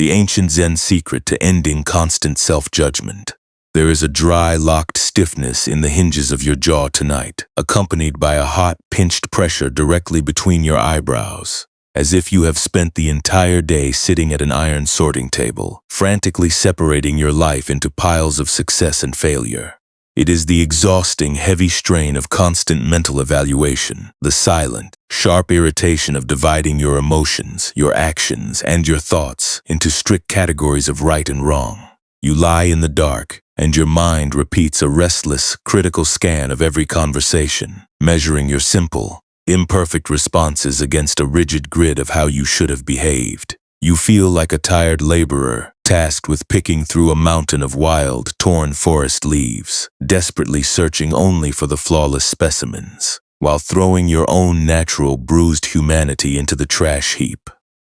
the ancient Zen secret to ending constant self-judgment. There is a dry, locked stiffness in the hinges of your jaw tonight, accompanied by a hot, pinched pressure directly between your eyebrows, as if you have spent the entire day sitting at an iron sorting table, frantically separating your life into piles of success and failure. It is the exhausting, heavy strain of constant mental evaluation, the silent, sharp irritation of dividing your emotions, your actions, and your thoughts into strict categories of right and wrong. You lie in the dark, and your mind repeats a restless, critical scan of every conversation, measuring your simple, imperfect responses against a rigid grid of how you should have behaved. You feel like a tired laborer, tasked with picking through a mountain of wild, torn forest leaves, desperately searching only for the flawless specimens, while throwing your own natural, bruised humanity into the trash heap.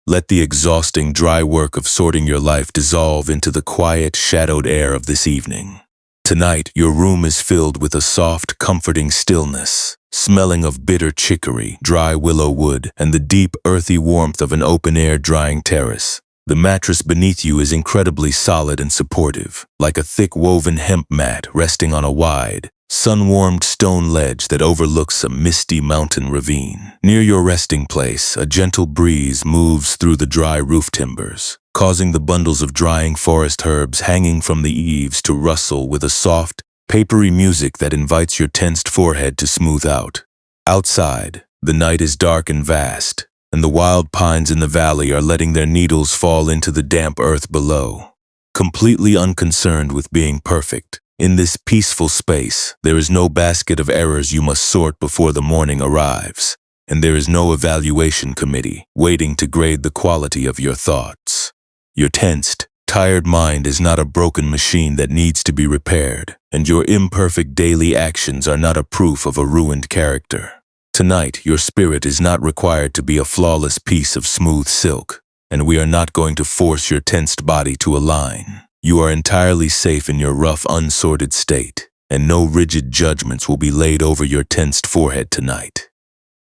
Let the exhausting, dry work of sorting your life dissolve into the quiet, shadowed air of this evening. Tonight, your room is filled with a soft, comforting stillness, smelling of bitter chicory, dry willow wood, and the deep, earthy warmth of an open-air drying terrace. The mattress beneath you is incredibly solid and supportive, like a thick woven hemp mat resting on a wide, sun-warmed stone ledge that overlooks a misty mountain ravine. Near your resting place, a gentle breeze moves through the dry roof timbers, causing the bundles of drying forest herbs hanging from the eaves to rustle with a soft, papery music that invites your tensed forehead to smooth out. Outside, the night is dark and vast, and the wild pines in the valley are letting their needles fall into the damp earth below. Completely unconcerned with being perfect, in this peaceful space, there is no basket of errors you must sort before the morning arrives, and there is no evaluation committee waiting to grade the quality of your thoughts. Your tensed, tired mind is not a broken machine that needs to be repaired, and your imperfect daily actions are not a proof of a ruined character. Tonight, your spirit is not required to be a flawless piece of smooth silk, and we are not going to force your tensed body to align. You are entirely safe in your rough, unsorted state, and no rigid judgments will be laid over your tensed forehead tonight.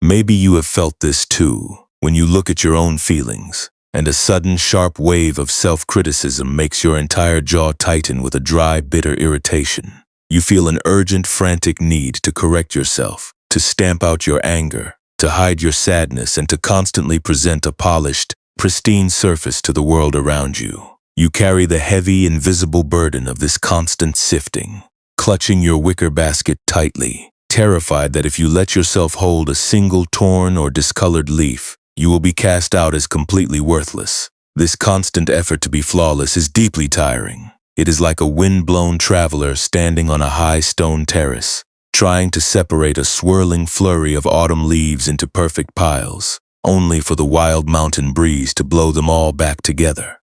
Maybe you have felt this too, when you look at your own feelings, and a sudden sharp wave of self-criticism makes your entire jaw tighten with a dry, bitter irritation. You feel an urgent, frantic need to correct yourself, to stamp out your anger, to hide your sadness, and to constantly present a polished, pristine surface to the world around you. You carry the heavy, invisible burden of this constant sifting, clutching your wicker basket tightly, terrified that if you let yourself hold a single torn or discolored leaf, you will be cast out as completely worthless. This constant effort to be flawless is deeply tiring. It is like a wind-blown traveler standing on a high stone terrace, trying to separate a swirling flurry of autumn leaves into perfect piles, only for the wild mountain breeze to blow them all back together.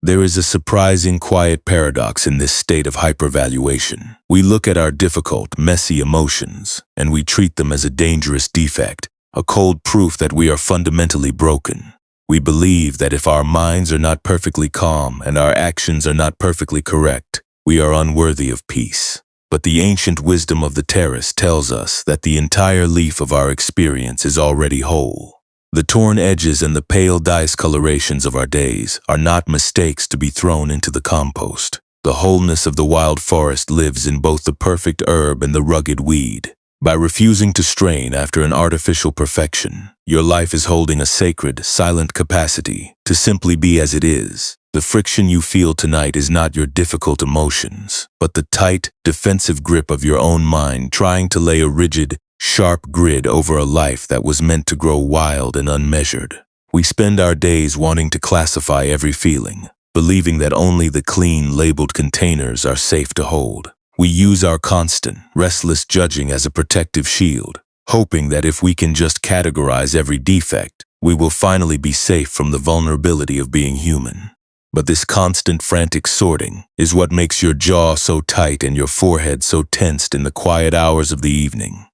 There is a surprising quiet paradox in this state of hypervaluation. We look at our difficult, messy emotions, and we treat them as a dangerous defect, a cold proof that we are fundamentally broken. We believe that if our minds are not perfectly calm and our actions are not perfectly correct, we are unworthy of peace. But the ancient wisdom of the terrace tells us that the entire leaf of our experience is already whole. The torn edges and the pale discolorations of our days are not mistakes to be thrown into the compost. The wholeness of the wild forest lives in both the perfect herb and the rugged weed. By refusing to strain after an artificial perfection, your life is holding a sacred, silent capacity to simply be as it is. The friction you feel tonight is not your difficult emotions, but the tight, defensive grip of your own mind trying to lay a rigid, sharp grid over a life that was meant to grow wild and unmeasured. We spend our days wanting to classify every feeling, believing that only the clean, labeled containers are safe to hold. We use our constant, restless judging as a protective shield, hoping that if we can just categorize every defect, we will finally be safe from the vulnerability of being human. But this constant, frantic sorting is what makes your jaw so tight and your forehead so tensed in the quiet hours of the evening.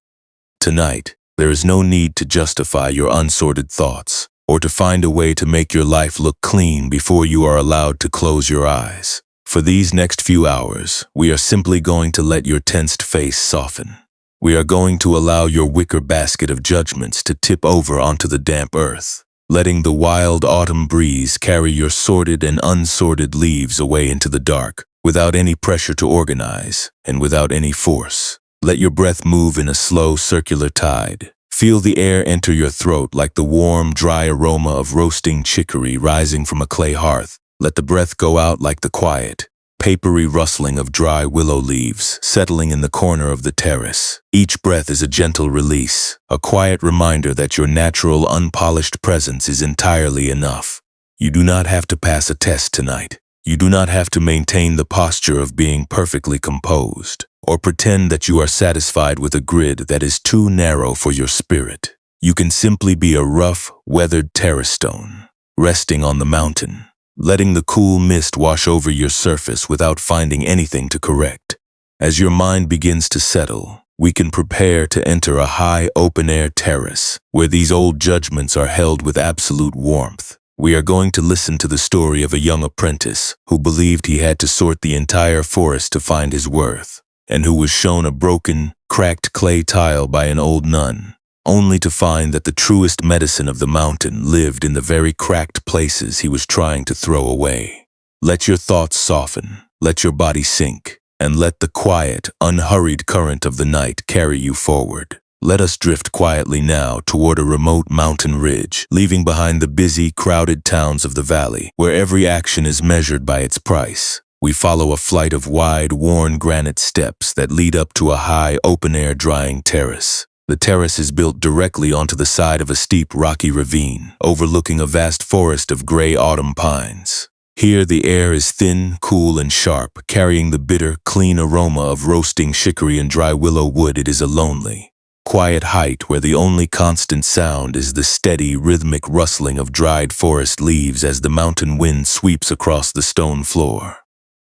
Tonight, there is no need to justify your unsorted thoughts or to find a way to make your life look clean before you are allowed to close your eyes. For these next few hours, we are simply going to let your tensed face soften. We are going to allow your wicker basket of judgments to tip over onto the damp earth. letting the wild autumn breeze carry your sorted and unsorted leaves away into the dark, without any pressure to organize, and without any force. Let your breath move in a slow circular tide. Feel the air enter your throat like the warm, dry aroma of roasting chicory rising from a clay hearth. Let the breath go out like the quiet, papery rustling of dry willow leaves settling in the corner of the terrace. Each breath is a gentle release, a quiet reminder that your natural, unpolished presence is entirely enough. You do not have to pass a test tonight. You do not have to maintain the posture of being perfectly composed, or pretend that you are satisfied with a grid that is too narrow for your spirit. You can simply be a rough, weathered terrace stone, resting on the mountain, letting the cool mist wash over your surface without finding anything to correct. As your mind begins to settle, we can prepare to enter a high open-air terrace, where these old judgments are held with absolute warmth. We are going to listen to the story of a young apprentice who believed he had to sort the entire forest to find his worth, and who was shown a broken, cracked clay tile by an old nun, only to find that the truest medicine of the mountain lived in the very cracked places he was trying to throw away. Let your thoughts soften, let your body sink, and let the quiet, unhurried current of the night carry you forward. Let us drift quietly now toward a remote mountain ridge, leaving behind the busy, crowded towns of the valley, where every action is measured by its price. We follow a flight of wide, worn granite steps that lead up to a high, open-air drying terrace. The terrace is built directly onto the side of a steep, rocky ravine, overlooking a vast forest of gray autumn pines. Here the air is thin, cool, and sharp, carrying the bitter, clean aroma of roasting chicory and dry willow wood. It is a lonely, quiet height where the only constant sound is the steady, rhythmic rustling of dried forest leaves as the mountain wind sweeps across the stone floor.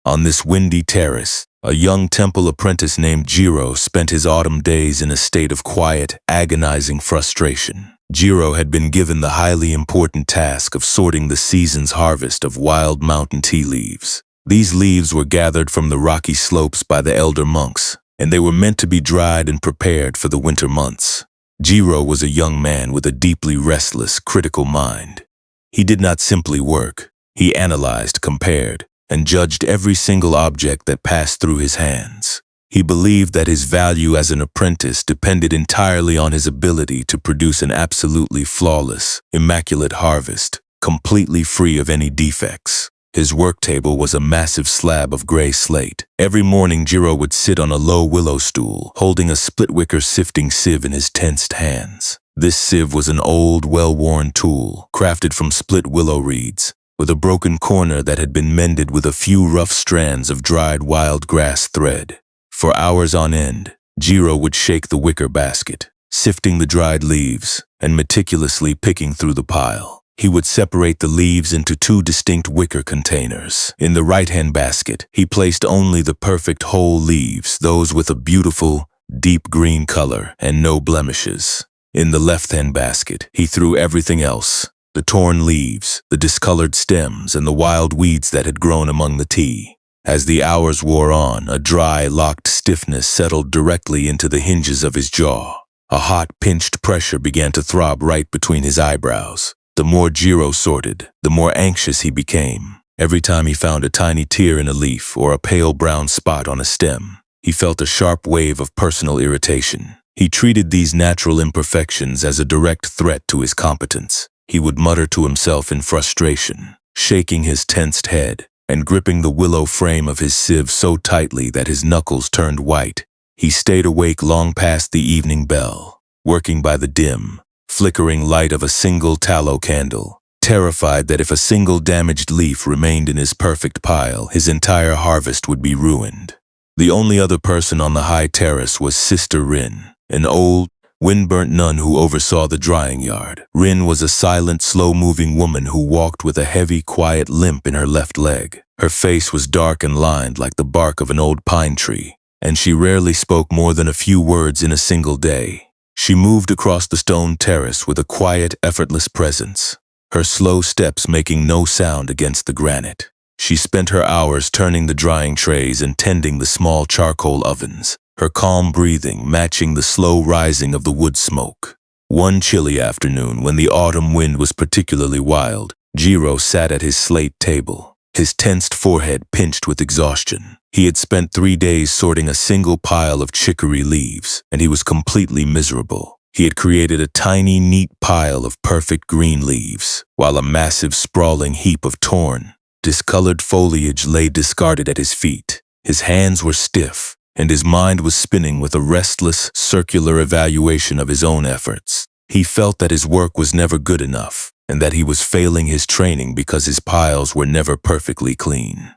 On this windy terrace, a young temple apprentice named Jiro spent his autumn days in a state of quiet, agonizing frustration. Jiro had been given the highly important task of sorting the season's harvest of wild mountain tea leaves. These leaves were gathered from the rocky slopes by the elder monks, and they were meant to be dried and prepared for the winter months. Jiro was a young man with a deeply restless, critical mind. He did not simply work. He analyzed, compared, and judged every single object that passed through his hands. He believed that his value as an apprentice depended entirely on his ability to produce an absolutely flawless, immaculate harvest, completely free of any defects. His work table was a massive slab of gray slate. Every morning Jiro would sit on a low willow stool, holding a split-wicker sifting sieve in his tensed hands. This sieve was an old, well-worn tool, crafted from split willow reeds, with a broken corner that had been mended with a few rough strands of dried wild grass thread. For hours on end, Jiro would shake the wicker basket, sifting the dried leaves and meticulously picking through the pile. He would separate the leaves into two distinct wicker containers. In the right-hand basket, he placed only the perfect whole leaves, those with a beautiful, deep green color and no blemishes. In the left-hand basket, he threw everything else: the torn leaves, the discolored stems, and the wild weeds that had grown among the tea. As the hours wore on, a dry, locked stiffness settled directly into the hinges of his jaw. A hot, pinched pressure began to throb right between his eyebrows. The more Jiro sorted, the more anxious he became. Every time he found a tiny tear in a leaf or a pale brown spot on a stem, he felt a sharp wave of personal irritation. He treated these natural imperfections as a direct threat to his competence. He would mutter to himself in frustration, shaking his tensed head and gripping the willow frame of his sieve so tightly that his knuckles turned white. He stayed awake long past the evening bell, working by the dim, flickering light of a single tallow candle, terrified that if a single damaged leaf remained in his perfect pile, his entire harvest would be ruined. The only other person on the high terrace was Sister Rin, an old, wind-burnt nun who oversaw the drying yard. Rin was a silent, slow-moving woman who walked with a heavy, quiet limp in her left leg. Her face was dark and lined like the bark of an old pine tree, and she rarely spoke more than a few words in a single day. She moved across the stone terrace with a quiet, effortless presence, her slow steps making no sound against the granite. She spent her hours turning the drying trays and tending the small charcoal ovens, her calm breathing matching the slow rising of the wood smoke. One chilly afternoon, when the autumn wind was particularly wild, Jiro sat at his slate table, his tensed forehead pinched with exhaustion. He had spent 3 days sorting a single pile of chicory leaves, and he was completely miserable. He had created a tiny, neat pile of perfect green leaves, while a massive, sprawling heap of torn, discolored foliage lay discarded at his feet. His hands were stiff, and his mind was spinning with a restless, circular evaluation of his own efforts. He felt that his work was never good enough, and that he was failing his training because his piles were never perfectly clean.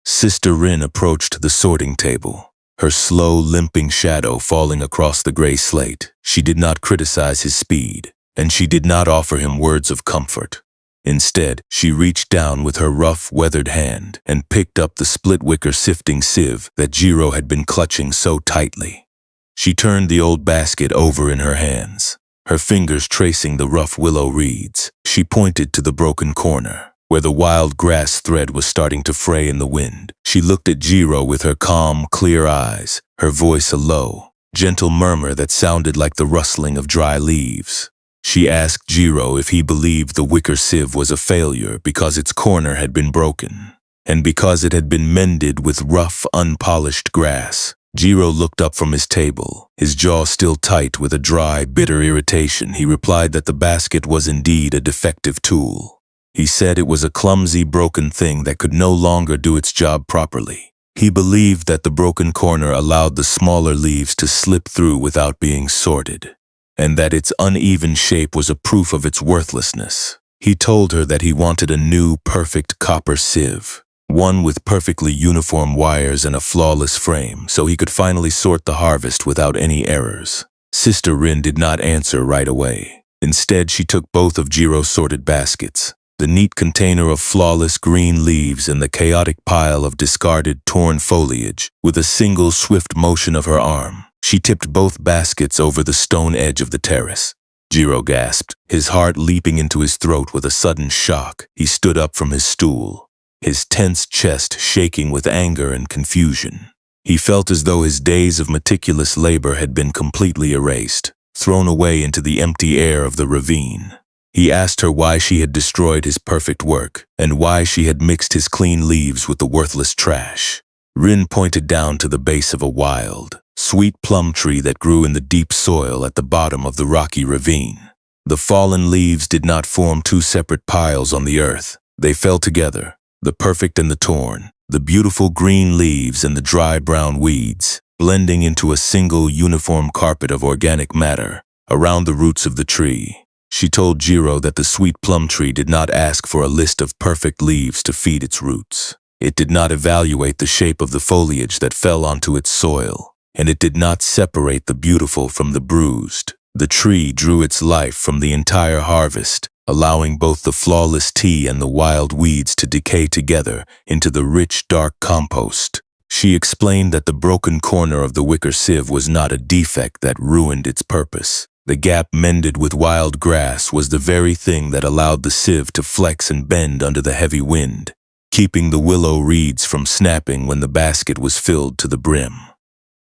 Sister Rin approached the sorting table, her slow, limping shadow falling across the gray slate. She did not criticize his speed, and she did not offer him words of comfort. Instead, she reached down with her rough, weathered hand and picked up the split-wicker sifting sieve that Jiro had been clutching so tightly. She turned the old basket over in her hands, her fingers tracing the rough willow reeds. She pointed to the broken corner, where the wild grass thread was starting to fray in the wind. She looked at Jiro with her calm, clear eyes, her voice a low, gentle murmur that sounded like the rustling of dry leaves. She asked Jiro if he believed the wicker sieve was a failure because its corner had been broken, and because it had been mended with rough, unpolished grass. Jiro looked up from his table, his jaw still tight with a dry, bitter irritation. He replied that the basket was indeed a defective tool. He said it was a clumsy, broken thing that could no longer do its job properly. He believed that the broken corner allowed the smaller leaves to slip through without being sorted, and that its uneven shape was a proof of its worthlessness. He told her that he wanted a new, perfect copper sieve, one with perfectly uniform wires and a flawless frame, so he could finally sort the harvest without any errors. Sister Rin did not answer right away. Instead, she took both of Jiro's sorted baskets, the neat container of flawless green leaves and the chaotic pile of discarded, torn foliage. With a single swift motion of her arm, she tipped both baskets over the stone edge of the terrace. Jiro gasped, his heart leaping into his throat with a sudden shock. He stood up from his stool, his tense chest shaking with anger and confusion. He felt as though his days of meticulous labor had been completely erased, thrown away into the empty air of the ravine. He asked her why she had destroyed his perfect work, and why she had mixed his clean leaves with the worthless trash. Rin pointed down to the base of a wild, sweet plum tree that grew in the deep soil at the bottom of the rocky ravine. The fallen leaves did not form two separate piles on the earth. They fell together, the perfect and the torn, the beautiful green leaves and the dry brown weeds, blending into a single uniform carpet of organic matter around the roots of the tree. She told Jiro that the sweet plum tree did not ask for a list of perfect leaves to feed its roots. It did not evaluate the shape of the foliage that fell onto its soil, and it did not separate the beautiful from the bruised. The tree drew its life from the entire harvest, allowing both the flawless tea and the wild weeds to decay together into the rich, dark compost. She explained that the broken corner of the wicker sieve was not a defect that ruined its purpose. The gap mended with wild grass was the very thing that allowed the sieve to flex and bend under the heavy wind, keeping the willow reeds from snapping when the basket was filled to the brim.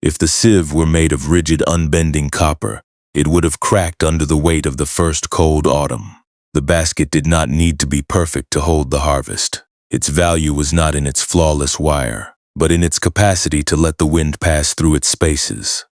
If the sieve were made of rigid, unbending copper, it would have cracked under the weight of the first cold autumn. The basket did not need to be perfect to hold the harvest. Its value was not in its flawless wire, but in its capacity to let the wind pass through its spaces.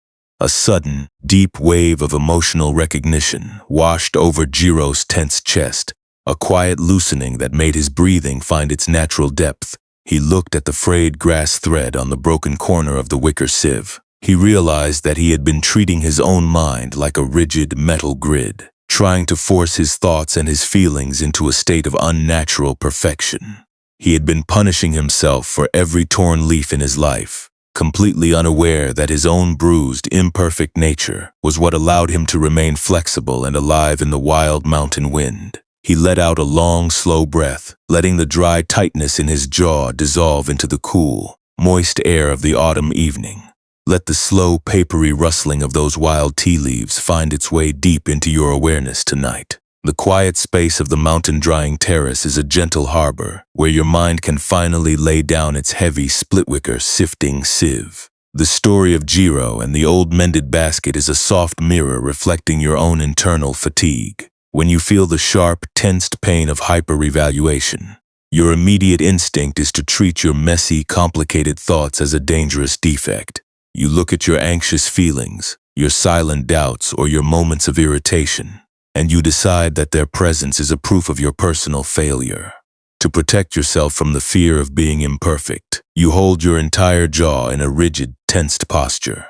A sudden, deep wave of emotional recognition washed over Jiro's tense chest, a quiet loosening that made his breathing find its natural depth. He looked at the frayed grass thread on the broken corner of the wicker sieve. He realized that he had been treating his own mind like a rigid metal grid, trying to force his thoughts and his feelings into a state of unnatural perfection. He had been punishing himself for every torn leaf in his life, completely unaware that his own bruised, imperfect nature was what allowed him to remain flexible and alive in the wild mountain wind. He let out a long, slow breath, letting the dry tightness in his jaw dissolve into the cool, moist air of the autumn evening. Let the slow, papery rustling of those wild tea leaves find its way deep into your awareness tonight. The quiet space of the mountain-drying terrace is a gentle harbor where your mind can finally lay down its heavy, split-wicker, sifting sieve. The story of Jiro and the old mended basket is a soft mirror reflecting your own internal fatigue. When you feel the sharp, tensed pain of hyper-evaluation, your immediate instinct is to treat your messy, complicated thoughts as a dangerous defect. You look at your anxious feelings, your silent doubts, or your moments of irritation, and you decide that their presence is a proof of your personal failure. To protect yourself from the fear of being imperfect, you hold your entire jaw in a rigid, tensed posture.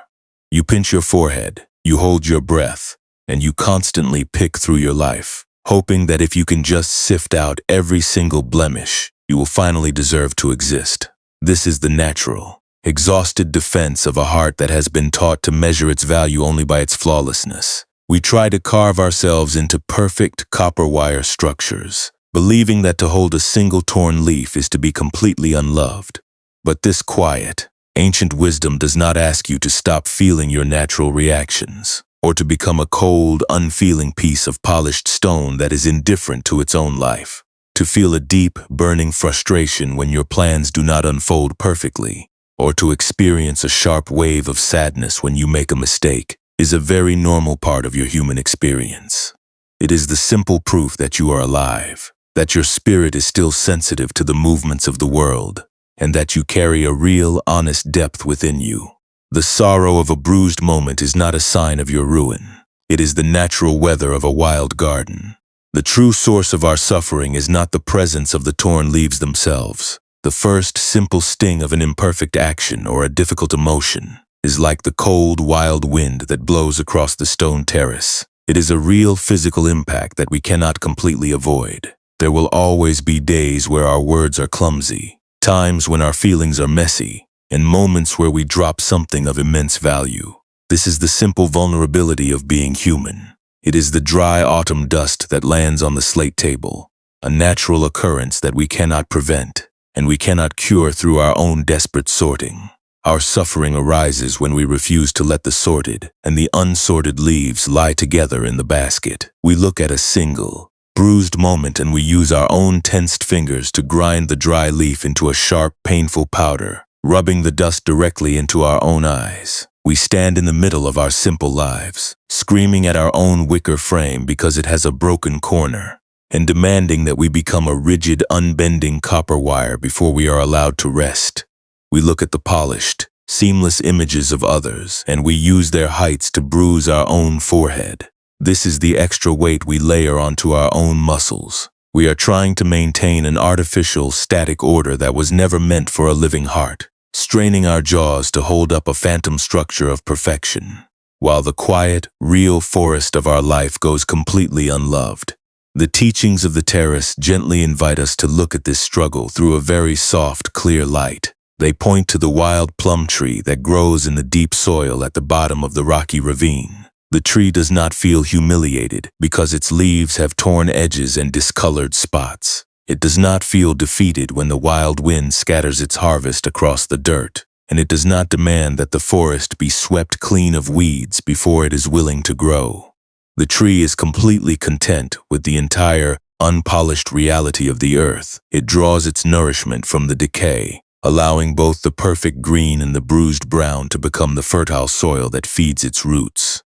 You pinch your forehead, you hold your breath, and you constantly pick through your life, hoping that if you can just sift out every single blemish, you will finally deserve to exist. This is the natural, exhausted defense of a heart that has been taught to measure its value only by its flawlessness. We try to carve ourselves into perfect copper wire structures, believing that to hold a single torn leaf is to be completely unloved. But this quiet, ancient wisdom does not ask you to stop feeling your natural reactions, or to become a cold, unfeeling piece of polished stone that is indifferent to its own life. To feel a deep, burning frustration when your plans do not unfold perfectly, or to experience a sharp wave of sadness when you make a mistake, is a very normal part of your human experience. It is the simple proof that you are alive, that your spirit is still sensitive to the movements of the world, and that you carry a real, honest depth within you. The sorrow of a bruised moment is not a sign of your ruin. It is the natural weather of a wild garden. The true source of our suffering is not the presence of the torn leaves themselves. The first simple sting of an imperfect action or a difficult emotion is like the cold, wild wind that blows across the stone terrace. It is a real physical impact that we cannot completely avoid. There will always be days where our words are clumsy, times when our feelings are messy, and moments where we drop something of immense value. This is the simple vulnerability of being human. It is the dry autumn dust that lands on the slate table, a natural occurrence that we cannot prevent, and we cannot cure through our own desperate sorting. Our suffering arises when we refuse to let the sorted and the unsorted leaves lie together in the basket. We look at a single, bruised moment and we use our own tensed fingers to grind the dry leaf into a sharp, painful powder, rubbing the dust directly into our own eyes. We stand in the middle of our simple lives, screaming at our own wicker frame because it has a broken corner, and demanding that we become a rigid, unbending copper wire before we are allowed to rest. We look at the polished, seamless images of others, and we use their heights to bruise our own forehead. This is the extra weight we layer onto our own muscles. We are trying to maintain an artificial, static order that was never meant for a living heart, straining our jaws to hold up a phantom structure of perfection, while the quiet, real forest of our life goes completely unloved. The teachings of the terrace gently invite us to look at this struggle through a very soft, clear light. They point to the wild plum tree that grows in the deep soil at the bottom of the rocky ravine. The tree does not feel humiliated because its leaves have torn edges and discolored spots. It does not feel defeated when the wild wind scatters its harvest across the dirt, and it does not demand that the forest be swept clean of weeds before it is willing to grow. The tree is completely content with the entire, unpolished reality of the earth. It draws its nourishment from the decay, allowing both the perfect green and the bruised brown to become the fertile soil that feeds its roots.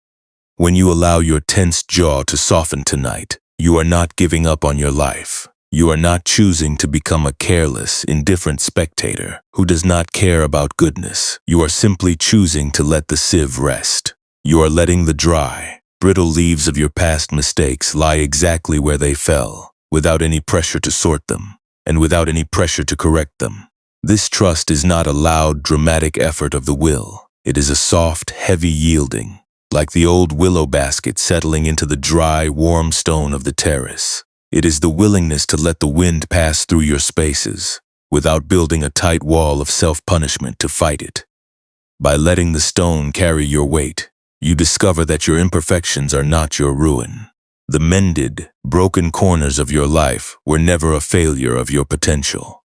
When you allow your tensed jaw to soften tonight, you are not giving up on your life. You are not choosing to become a careless, indifferent spectator who does not care about goodness. You are simply choosing to let the sieve rest. You are letting the dry, brittle leaves of your past mistakes lie exactly where they fell, without any pressure to sort them, and without any pressure to correct them. This trust is not a loud, dramatic effort of the will. It is a soft, heavy yielding, like the old willow basket settling into the dry, warm stone of the terrace. It is the willingness to let the wind pass through your spaces, without building a tight wall of self-punishment to fight it. By letting the stone carry your weight, you discover that your imperfections are not your ruin. The mended, broken corners of your life were never a failure of your potential.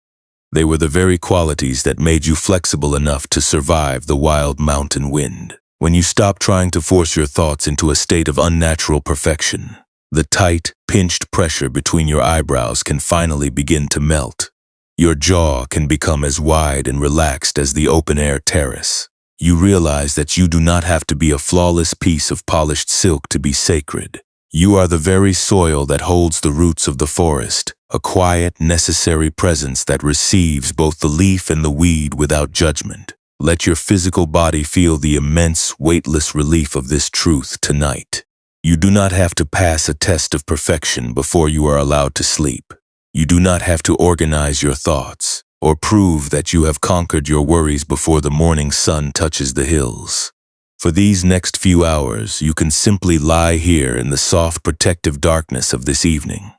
They were the very qualities that made you flexible enough to survive the wild mountain wind. When you stop trying to force your thoughts into a state of unnatural perfection, the tight, pinched pressure between your eyebrows can finally begin to melt. Your jaw can become as wide and relaxed as the open-air terrace. you realize that you do not have to be a flawless piece of polished silk to be sacred. You are the very soil that holds the roots of the forest, a quiet, necessary presence that receives both the leaf and the weed without judgment. Let your physical body feel the immense, weightless relief of this truth tonight. You do not have to pass a test of perfection before you are allowed to sleep. You do not have to organize your thoughts or prove that you have conquered your worries before the morning sun touches the hills. For these next few hours, you can simply lie here in the soft, protective darkness of this evening,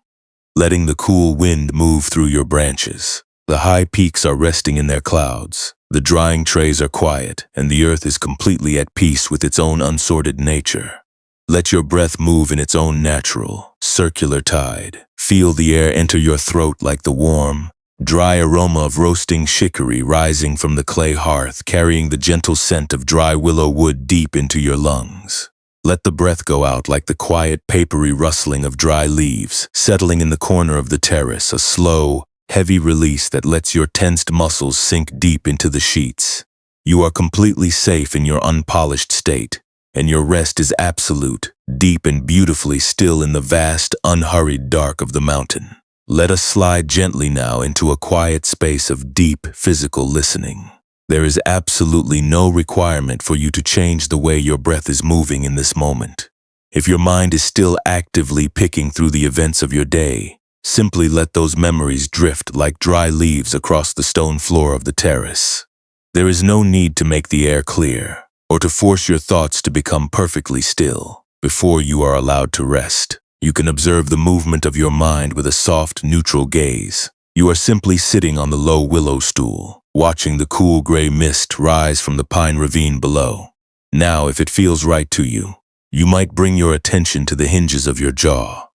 letting the cool wind move through your branches. The high peaks are resting in their clouds, the drying trays are quiet, and the earth is completely at peace with its own unsorted nature. Let your breath move in its own natural, circular tide. Feel the air enter your throat like the warm, dry aroma of roasting chicory rising from the clay hearth, carrying the gentle scent of dry willow wood deep into your lungs. Let the breath go out like the quiet, papery rustling of dry leaves, settling in the corner of the terrace, a slow, heavy release that lets your tensed muscles sink deep into the sheets. You are completely safe in your unpolished state, and your rest is absolute, deep and beautifully still in the vast, unhurried dark of the mountain. Let us slide gently now into a quiet space of deep, physical listening. There is absolutely no requirement for you to change the way your breath is moving in this moment. If your mind is still actively picking through the events of your day, simply let those memories drift like dry leaves across the stone floor of the terrace. There is no need to make the air clear, or to force your thoughts to become perfectly still before you are allowed to rest. You can observe the movement of your mind with a soft, neutral gaze. You are simply sitting on the low willow stool, watching the cool gray mist rise from the pine ravine below. Now, if it feels right to you, you might bring your attention to the hinges of your jaw.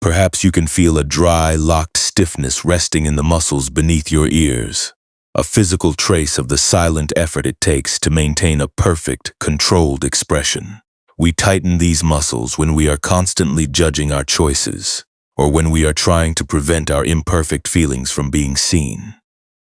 Perhaps you can feel a dry, locked stiffness resting in the muscles beneath your ears, a physical trace of the silent effort it takes to maintain a perfect, controlled expression. We tighten these muscles when we are constantly judging our choices, or when we are trying to prevent our imperfect feelings from being seen.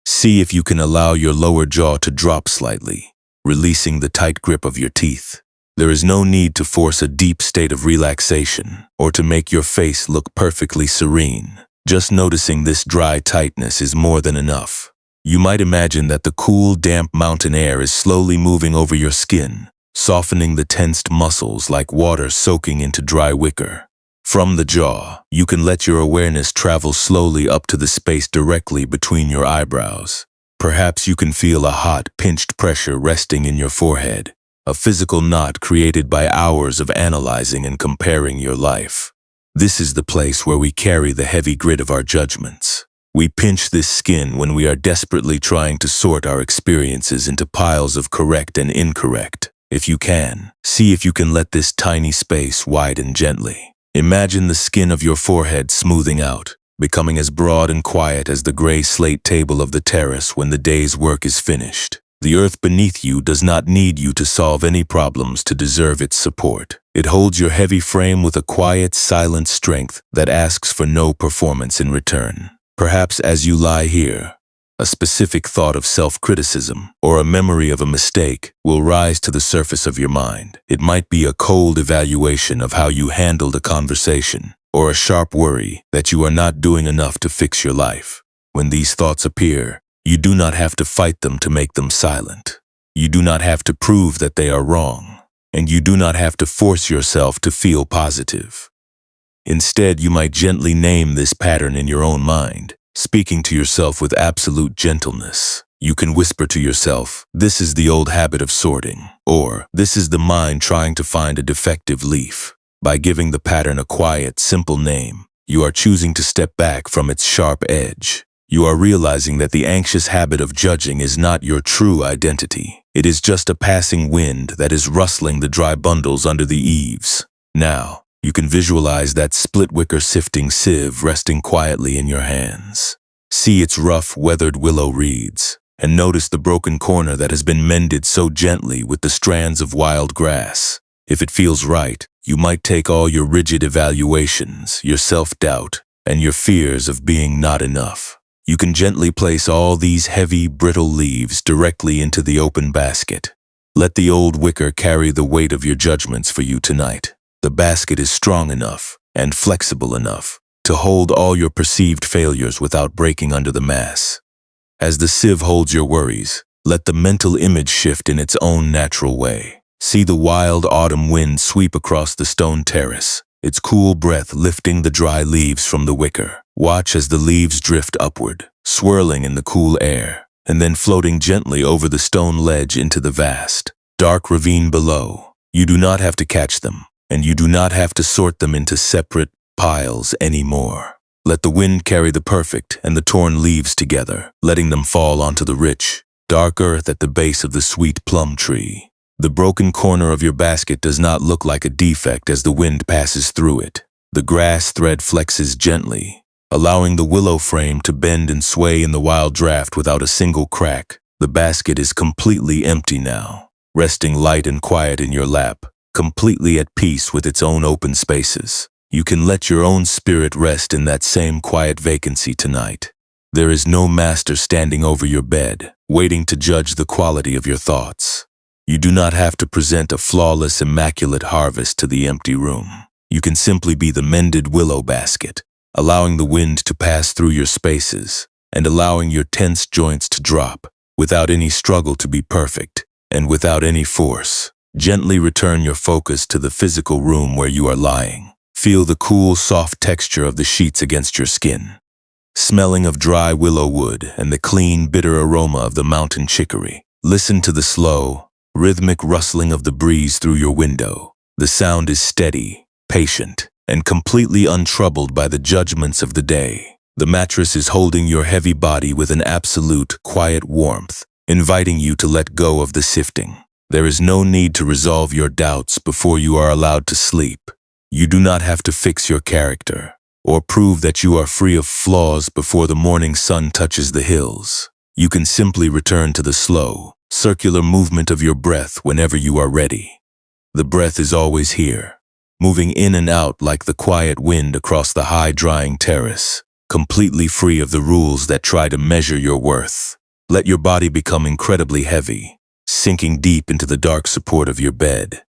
See if you can allow your lower jaw to drop slightly, releasing the tight grip of your teeth. There is no need to force a deep state of relaxation or to make your face look perfectly serene. Just noticing this dry tightness is more than enough. You might imagine that the cool, damp mountain air is slowly moving over your skin, softening the tensed muscles like water soaking into dry wicker. From the jaw, you can let your awareness travel slowly up to the space directly between your eyebrows. Perhaps you can feel a hot, pinched pressure resting in your forehead, a physical knot created by hours of analyzing and comparing your life. This is the place where we carry the heavy grit of our judgments. We pinch this skin when we are desperately trying to sort our experiences into piles of correct and incorrect. If you can, see if you can let this tiny space widen gently. Imagine the skin of your forehead smoothing out, becoming as broad and quiet as the gray slate table of the terrace when the day's work is finished. The earth beneath you does not need you to solve any problems to deserve its support. It holds your heavy frame with a quiet, silent strength that asks for no performance in return. Perhaps as you lie here, a specific thought of self-criticism or a memory of a mistake will rise to the surface of your mind. It might be a cold evaluation of how you handled a conversation, or a sharp worry that you are not doing enough to fix your life. When these thoughts appear, you do not have to fight them to make them silent. You do not have to prove that they are wrong, and you do not have to force yourself to feel positive. Instead, you might gently name this pattern in your own mind, speaking to yourself with absolute gentleness. You can whisper to yourself, "This is the old habit of sorting," or "This is the mind trying to find a defective leaf." By giving the pattern a quiet, simple name, you are choosing to step back from its sharp edge. You are realizing that the anxious habit of judging is not your true identity. It is just a passing wind that is rustling the dry bundles under the eaves. Now, you can visualize that split wicker sifting sieve resting quietly in your hands. See its rough, weathered willow reeds, and notice the broken corner that has been mended so gently with the strands of wild grass. If it feels right, you might take all your rigid evaluations, your self-doubt, and your fears of being not enough. You can gently place all these heavy, brittle leaves directly into the open basket. Let the old wicker carry the weight of your judgments for you tonight. The basket is strong enough and flexible enough to hold all your perceived failures without breaking under the mass. As the sieve holds your worries, let the mental image shift in its own natural way. See the wild autumn wind sweep across the stone terrace, its cool breath lifting the dry leaves from the wicker. Watch as the leaves drift upward, swirling in the cool air, and then floating gently over the stone ledge into the vast, dark ravine below. You do not have to catch them, and you do not have to sort them into separate piles anymore. Let the wind carry the perfect and the torn leaves together, letting them fall onto the rich, dark earth at the base of the sweet plum tree. The broken corner of your basket does not look like a defect as the wind passes through it. The grass thread flexes gently, allowing the willow frame to bend and sway in the wild draft without a single crack. The basket is completely empty now, resting light and quiet in your lap, completely at peace with its own open spaces. You can let your own spirit rest in that same quiet vacancy tonight. There is no master standing over your bed, waiting to judge the quality of your thoughts. You do not have to present a flawless, immaculate harvest to the empty room. You can simply be the mended willow basket, allowing the wind to pass through your spaces and allowing your tense joints to drop without any struggle to be perfect and without any force. Gently return your focus to the physical room where you are lying. Feel the cool, soft texture of the sheets against your skin, smelling of dry willow wood and the clean, bitter aroma of the mountain chicory. Listen to the slow, rhythmic rustling of the breeze through your window. The sound is steady, patient, and completely untroubled by the judgments of the day. The mattress is holding your heavy body with an absolute, quiet warmth, inviting you to let go of the sifting. There is no need to resolve your doubts before you are allowed to sleep. You do not have to fix your character or prove that you are free of flaws before the morning sun touches the hills. You can simply return to the slow, circular movement of your breath whenever you are ready. The breath is always here, moving in and out like the quiet wind across the high drying terrace, completely free of the rules that try to measure your worth. Let your body become incredibly heavy, sinking deep into the dark support of your bed.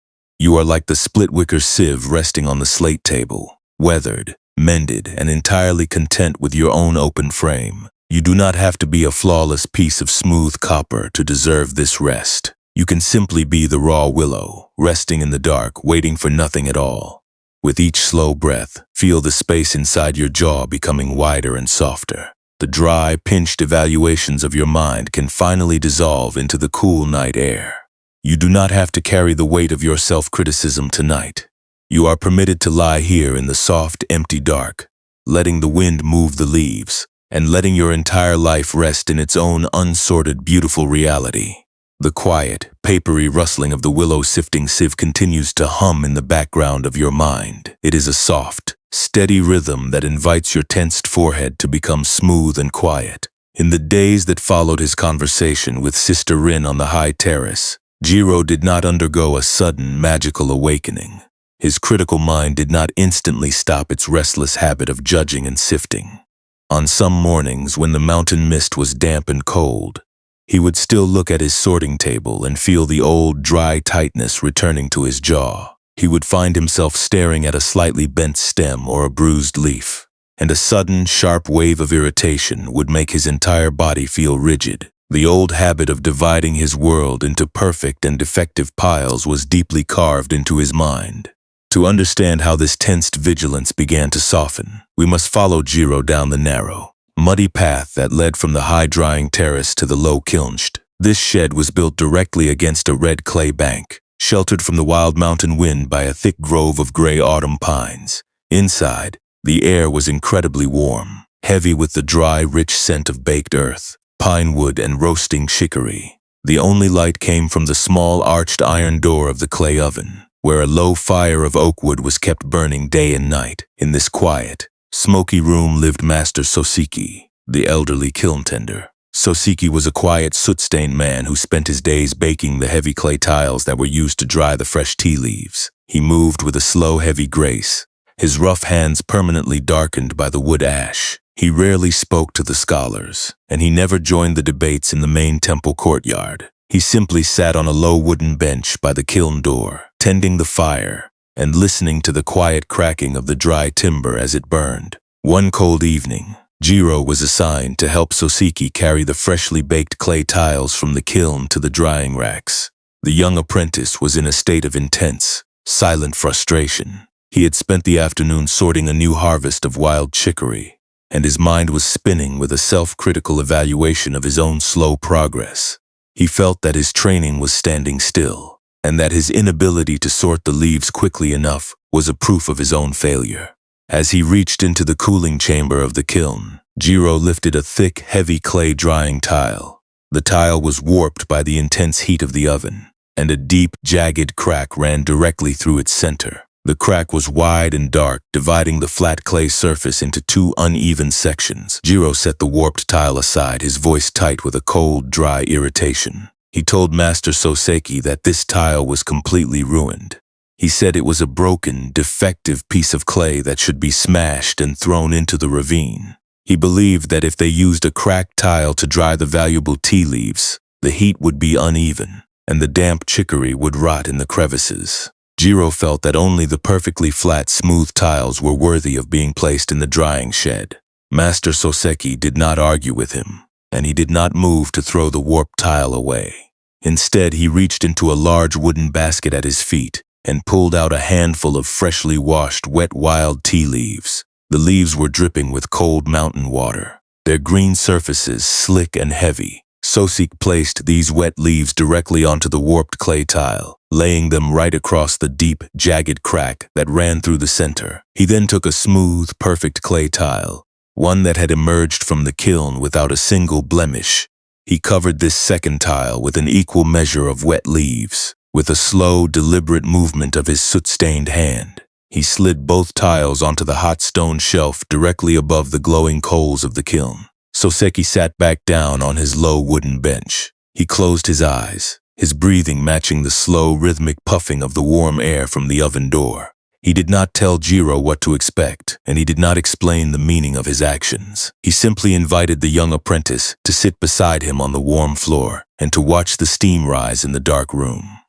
You are like the split wicker sieve resting on the slate table, weathered, mended, and entirely content with your own open frame. You do not have to be a flawless piece of smooth copper to deserve this rest. You can simply be the raw willow, resting in the dark, waiting for nothing at all. With each slow breath, feel the space inside your jaw becoming wider and softer. The dry, pinched evaluations of your mind can finally dissolve into the cool night air. You do not have to carry the weight of your self-criticism tonight. You are permitted to lie here in the soft, empty dark, letting the wind move the leaves, and letting your entire life rest in its own unsorted, beautiful reality. The quiet, papery rustling of the willow sifting sieve continues to hum in the background of your mind. It is a soft, steady rhythm that invites your tensed forehead to become smooth and quiet. In the days that followed his conversation with Sister Rin on the high terrace, Jiro did not undergo a sudden, magical awakening. His critical mind did not instantly stop its restless habit of judging and sifting. On some mornings when the mountain mist was damp and cold, he would still look at his sorting table and feel the old, dry tightness returning to his jaw. He would find himself staring at a slightly bent stem or a bruised leaf, and a sudden, sharp wave of irritation would make his entire body feel rigid. The old habit of dividing his world into perfect and defective piles was deeply carved into his mind. To understand how this tensed vigilance began to soften, we must follow Jiro down the narrow, muddy path that led from the high-drying terrace to the low kilnshed. This shed was built directly against a red clay bank, sheltered from the wild mountain wind by a thick grove of gray autumn pines. Inside, the air was incredibly warm, heavy with the dry, rich scent of baked earth, pine wood, and roasting chicory. The only light came from the small arched iron door of the clay oven, where a low fire of oak wood was kept burning day and night. In this quiet, smoky room lived Master Sosiki, the elderly kiln tender. Sosiki was a quiet, soot-stained man who spent his days baking the heavy clay tiles that were used to dry the fresh tea leaves. He moved with a slow, heavy grace, his rough hands permanently darkened by the wood ash. He rarely spoke to the scholars, and he never joined the debates in the main temple courtyard. He simply sat on a low wooden bench by the kiln door, tending the fire and listening to the quiet cracking of the dry timber as it burned. One cold evening, Jiro was assigned to help Soseki carry the freshly baked clay tiles from the kiln to the drying racks. The young apprentice was in a state of intense, silent frustration. He had spent the afternoon sorting a new harvest of wild chicory, and his mind was spinning with a self-critical evaluation of his own slow progress. He felt that his training was standing still, and that his inability to sort the leaves quickly enough was a proof of his own failure. As he reached into the cooling chamber of the kiln, Jiro lifted a thick, heavy clay drying tile. The tile was warped by the intense heat of the oven, and a deep, jagged crack ran directly through its center. The crack was wide and dark, dividing the flat clay surface into two uneven sections. Jiro set the warped tile aside, his voice tight with a cold, dry irritation. He told Master Soseki that this tile was completely ruined. He said it was a broken, defective piece of clay that should be smashed and thrown into the ravine. He believed that if they used a cracked tile to dry the valuable tea leaves, the heat would be uneven, and the damp chicory would rot in the crevices. Jiro felt that only the perfectly flat, smooth tiles were worthy of being placed in the drying shed. Master Soseki did not argue with him, and he did not move to throw the warped tile away. Instead, he reached into a large wooden basket at his feet and pulled out a handful of freshly washed, wet wild tea leaves. The leaves were dripping with cold mountain water, their green surfaces slick and heavy. Soseki placed these wet leaves directly onto the warped clay tile, laying them right across the deep, jagged crack that ran through the center. He then took a smooth, perfect clay tile, one that had emerged from the kiln without a single blemish. He covered this second tile with an equal measure of wet leaves. With a slow, deliberate movement of his soot-stained hand, he slid both tiles onto the hot stone shelf directly above the glowing coals of the kiln. Soseki sat back down on his low wooden bench. He closed his eyes, his breathing matching the slow, rhythmic puffing of the warm air from the oven door. He did not tell Jiro what to expect, and he did not explain the meaning of his actions. He simply invited the young apprentice to sit beside him on the warm floor and to watch the steam rise in the dark room.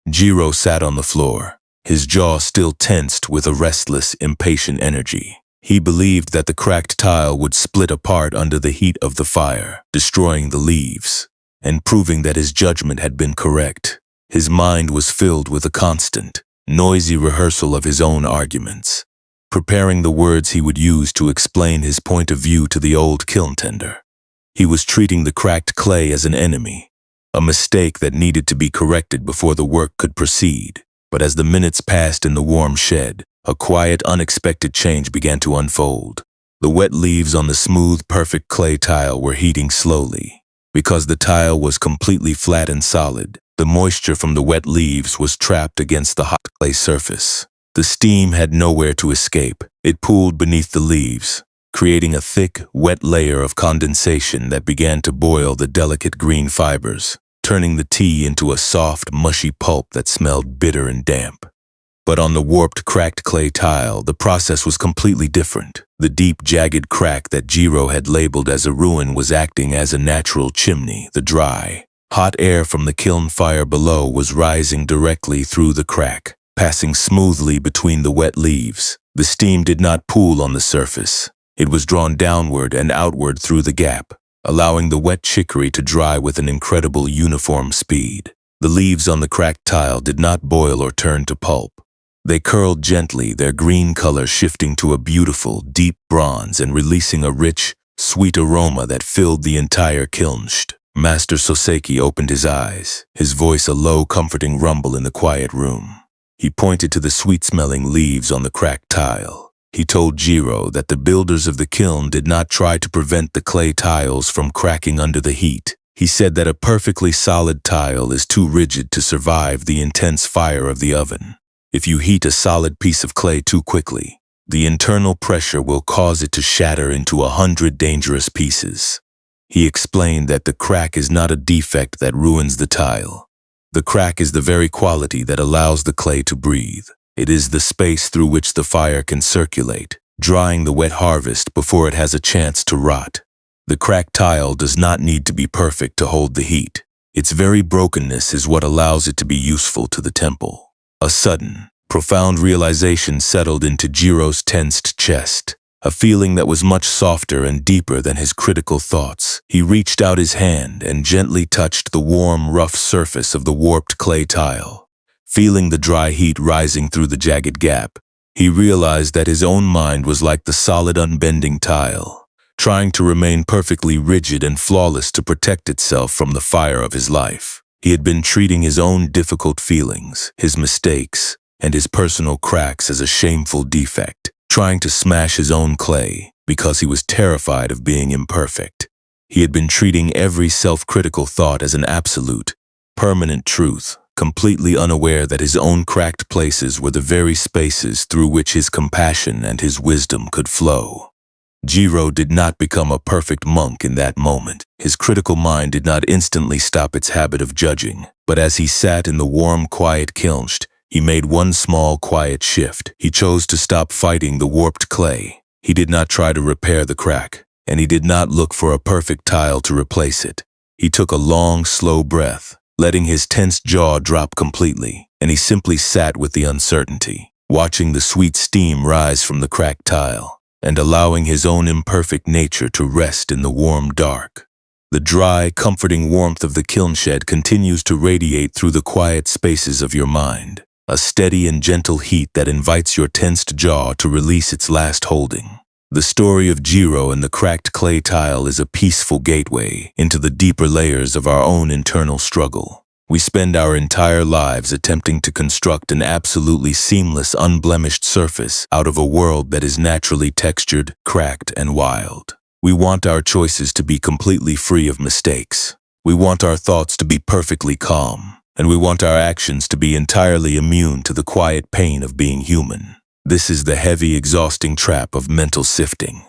Jiro sat on the floor, his jaw still tensed with a restless, impatient energy. He believed that the cracked tile would split apart under the heat of the fire, destroying the leaves, and proving that his judgment had been correct. His mind was filled with a constant, noisy rehearsal of his own arguments, preparing the words he would use to explain his point of view to the old kiln tender. He was treating the cracked clay as an enemy, a mistake that needed to be corrected before the work could proceed. But as the minutes passed in the warm shed, a quiet, unexpected change began to unfold. The wet leaves on the smooth, perfect clay tile were heating slowly. Because the tile was completely flat and solid, the moisture from the wet leaves was trapped against the hot clay surface. The steam had nowhere to escape. It pooled beneath the leaves, creating a thick, wet layer of condensation that began to boil the delicate green fibers, turning the tea into a soft, mushy pulp that smelled bitter and damp. But on the warped, cracked clay tile, the process was completely different. The deep, jagged crack that Jiro had labeled as a ruin was acting as a natural chimney. The dry, hot air from the kiln fire below was rising directly through the crack, passing smoothly between the wet leaves. The steam did not pool on the surface. It was drawn downward and outward through the gap, allowing the wet chicory to dry with an incredible uniform speed. The leaves on the cracked tile did not boil or turn to pulp. They curled gently, their green color shifting to a beautiful, deep bronze and releasing a rich, sweet aroma that filled the entire kiln. Master Soseki opened his eyes, his voice a low, comforting rumble in the quiet room. He pointed to the sweet-smelling leaves on the cracked tile. He told Jiro that the builders of the kiln did not try to prevent the clay tiles from cracking under the heat. He said that a perfectly solid tile is too rigid to survive the intense fire of the oven. If you heat a solid piece of clay too quickly, the internal pressure will cause it to shatter into 100 dangerous pieces. He explained that the crack is not a defect that ruins the tile. The crack is the very quality that allows the clay to breathe. It is the space through which the fire can circulate, drying the wet harvest before it has a chance to rot. The cracked tile does not need to be perfect to hold the heat. Its very brokenness is what allows it to be useful to the temple. A sudden, profound realization settled into Jiro's tensed chest, a feeling that was much softer and deeper than his critical thoughts. He reached out his hand and gently touched the warm, rough surface of the warped clay tile. Feeling the dry heat rising through the jagged gap, he realized that his own mind was like the solid, unbending tile, trying to remain perfectly rigid and flawless to protect itself from the fire of his life. He had been treating his own difficult feelings, his mistakes, and his personal cracks as a shameful defect, trying to smash his own clay because he was terrified of being imperfect. He had been treating every self-critical thought as an absolute, permanent truth, completely unaware that his own cracked places were the very spaces through which his compassion and his wisdom could flow. Jiro did not become a perfect monk in that moment. His critical mind did not instantly stop its habit of judging, but as he sat in the warm, quiet kiln, he made one small, quiet shift. He chose to stop fighting the warped clay. He did not try to repair the crack, and he did not look for a perfect tile to replace it. He took a long, slow breath, letting his tensed jaw drop completely, and he simply sat with the uncertainty, watching the sweet steam rise from the cracked tile, and allowing his own imperfect nature to rest in the warm dark. The dry, comforting warmth of the kiln shed continues to radiate through the quiet spaces of your mind, a steady and gentle heat that invites your tensed jaw to release its last holding. The story of Jiro and the cracked clay tile is a peaceful gateway into the deeper layers of our own internal struggle. We spend our entire lives attempting to construct an absolutely seamless, unblemished surface out of a world that is naturally textured, cracked, and wild. We want our choices to be completely free of mistakes. We want our thoughts to be perfectly calm, and we want our actions to be entirely immune to the quiet pain of being human. This is the heavy, exhausting trap of mental sifting.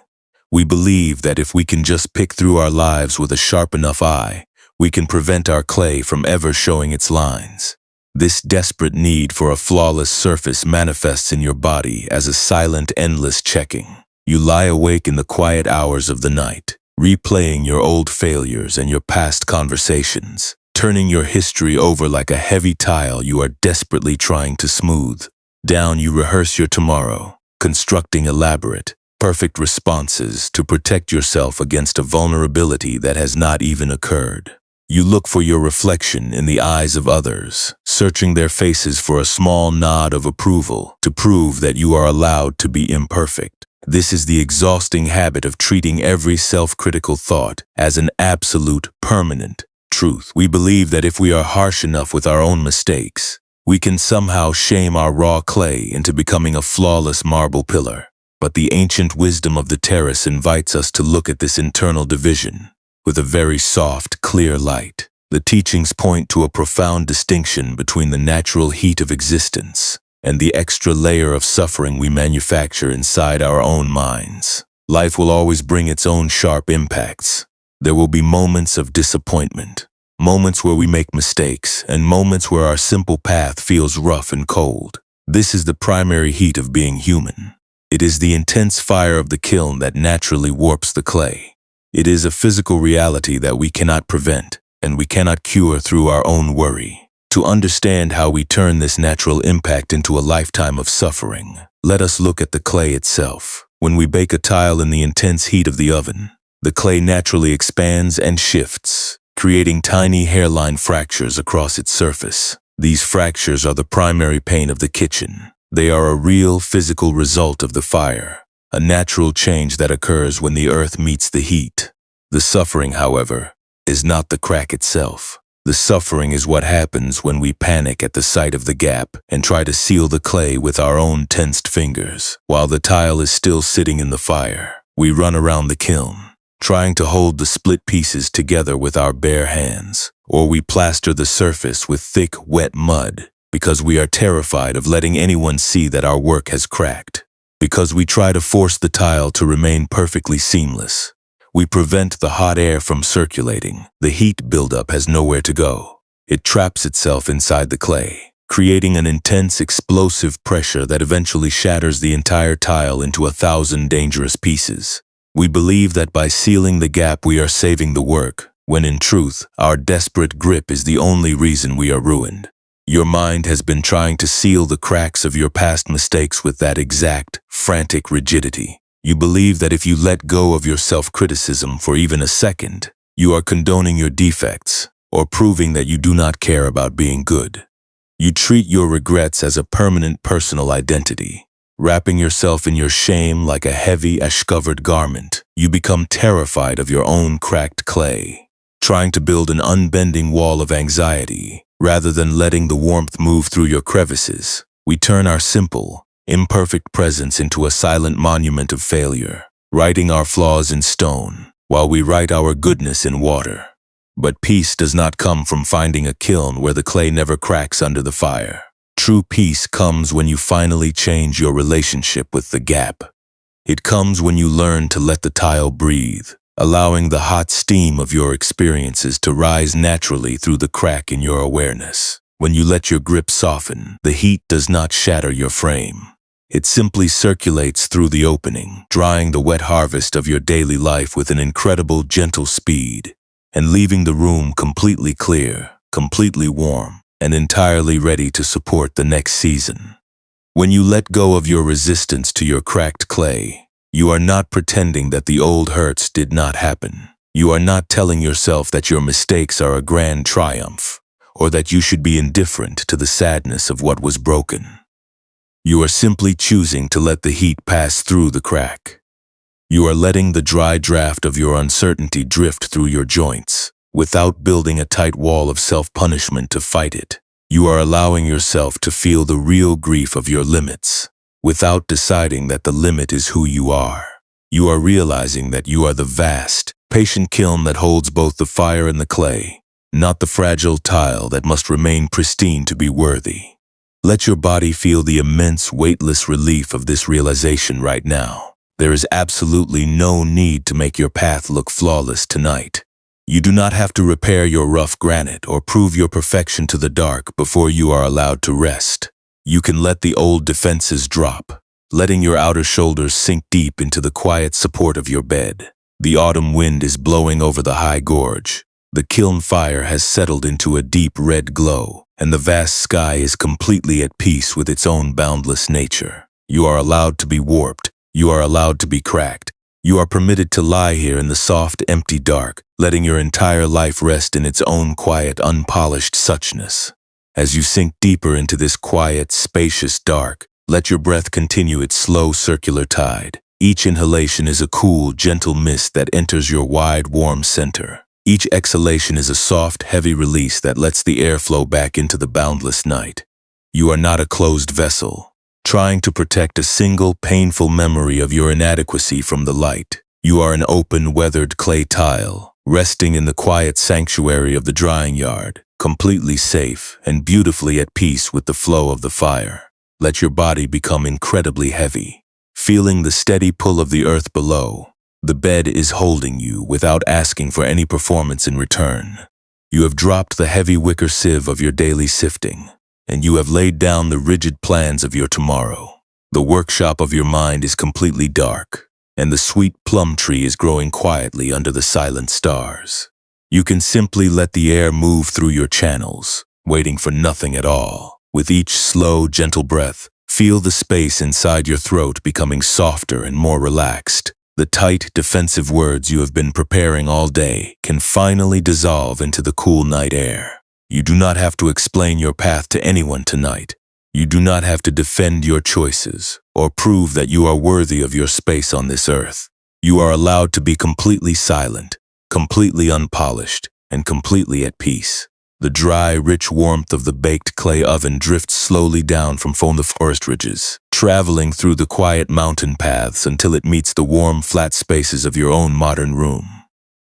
We believe that if we can just pick through our lives with a sharp enough eye, we can prevent our clay from ever showing its lines. This desperate need for a flawless surface manifests in your body as a silent, endless checking. You lie awake in the quiet hours of the night, replaying your old failures and your past conversations, turning your history over like a heavy tile you are desperately trying to smooth. Down you rehearse your tomorrow, constructing elaborate, perfect responses to protect yourself against a vulnerability that has not even occurred. You look for your reflection in the eyes of others, searching their faces for a small nod of approval to prove that you are allowed to be imperfect. This is the exhausting habit of treating every self-critical thought as an absolute, permanent truth. We believe that if we are harsh enough with our own mistakes, we can somehow shame our raw clay into becoming a flawless marble pillar. But the ancient wisdom of the terrace invites us to look at this internal division with a very soft, clear light. The teachings point to a profound distinction between the natural heat of existence and the extra layer of suffering we manufacture inside our own minds. Life will always bring its own sharp impacts. There will be moments of disappointment, moments where we make mistakes, and moments where our simple path feels rough and cold. This is the primary heat of being human. It is the intense fire of the kiln that naturally warps the clay. It is a physical reality that we cannot prevent, and we cannot cure through our own worry. To understand how we turn this natural impact into a lifetime of suffering, let us look at the clay itself. When we bake a tile in the intense heat of the oven, the clay naturally expands and shifts, creating tiny hairline fractures across its surface. These fractures are the primary pain of the kitchen. They are a real physical result of the fire, a natural change that occurs when the earth meets the heat. The suffering, however, is not the crack itself. The suffering is what happens when we panic at the sight of the gap and try to seal the clay with our own tensed fingers. While the tile is still sitting in the fire, we run around the kiln, trying to hold the split pieces together with our bare hands, or we plaster the surface with thick, wet mud because we are terrified of letting anyone see that our work has cracked. Because we try to force the tile to remain perfectly seamless, we prevent the hot air from circulating. The heat buildup has nowhere to go. It traps itself inside the clay, creating an intense, explosive pressure that eventually shatters the entire tile into 1,000 dangerous pieces. We believe that by sealing the gap we are saving the work, when in truth, our desperate grip is the only reason we are ruined. Your mind has been trying to seal the cracks of your past mistakes with that exact, frantic rigidity. You believe that if you let go of your self-criticism for even a second, you are condoning your defects or proving that you do not care about being good. You treat your regrets as a permanent personal identity. Wrapping yourself in your shame like a heavy, ash-covered garment, you become terrified of your own cracked clay, trying to build an unbending wall of anxiety rather than letting the warmth move through your crevices. We turn our simple, imperfect presence into a silent monument of failure, writing our flaws in stone while we write our goodness in water. But peace does not come from finding a kiln where the clay never cracks under the fire. True peace comes when you finally change your relationship with the gap. It comes when you learn to let the tile breathe, allowing the hot steam of your experiences to rise naturally through the crack in your awareness. When you let your grip soften, the heat does not shatter your frame. It simply circulates through the opening, drying the wet harvest of your daily life with an incredible gentle speed, and leaving the room completely clear, completely warm, and entirely ready to support the next season. When you let go of your resistance to your cracked clay, you are not pretending that the old hurts did not happen. You are not telling yourself that your mistakes are a grand triumph, or that you should be indifferent to the sadness of what was broken. You are simply choosing to let the heat pass through the crack. You are letting the dry draft of your uncertainty drift through your joints, without building a tight wall of self-punishment to fight it. You are allowing yourself to feel the real grief of your limits, without deciding that the limit is who you are. You are realizing that you are the vast, patient kiln that holds both the fire and the clay, not the fragile tile that must remain pristine to be worthy. Let your body feel the immense, weightless relief of this realization right now. There is absolutely no need to make your path look flawless tonight. You do not have to repair your rough granite or prove your perfection to the dark before you are allowed to rest. You can let the old defenses drop, letting your outer shoulders sink deep into the quiet support of your bed. The autumn wind is blowing over the high gorge. The kiln fire has settled into a deep red glow, and the vast sky is completely at peace with its own boundless nature. You are allowed to be warped. You are allowed to be cracked. You are permitted to lie here in the soft, empty dark, letting your entire life rest in its own quiet, unpolished suchness. As you sink deeper into this quiet, spacious dark, let your breath continue its slow, circular tide. Each inhalation is a cool, gentle mist that enters your wide, warm center. Each exhalation is a soft, heavy release that lets the air flow back into the boundless night. You are not a closed vessel, trying to protect a single, painful memory of your inadequacy from the light. You are an open, weathered clay tile, resting in the quiet sanctuary of the drying yard, completely safe and beautifully at peace with the flow of the fire. Let your body become incredibly heavy, feeling the steady pull of the earth below. The bed is holding you without asking for any performance in return. You have dropped the heavy wicker sieve of your daily sifting, and you have laid down the rigid plans of your tomorrow. The workshop of your mind is completely dark, and the sweet plum tree is growing quietly under the silent stars. You can simply let the air move through your channels, waiting for nothing at all. With each slow, gentle breath, feel the space inside your throat becoming softer and more relaxed. The tight, defensive words you have been preparing all day can finally dissolve into the cool night air. You do not have to explain your path to anyone tonight. You do not have to defend your choices or prove that you are worthy of your space on this earth. You are allowed to be completely silent, completely unpolished, and completely at peace. The dry, rich warmth of the baked clay oven drifts slowly down from the forest ridges, traveling through the quiet mountain paths until it meets the warm, flat spaces of your own modern room.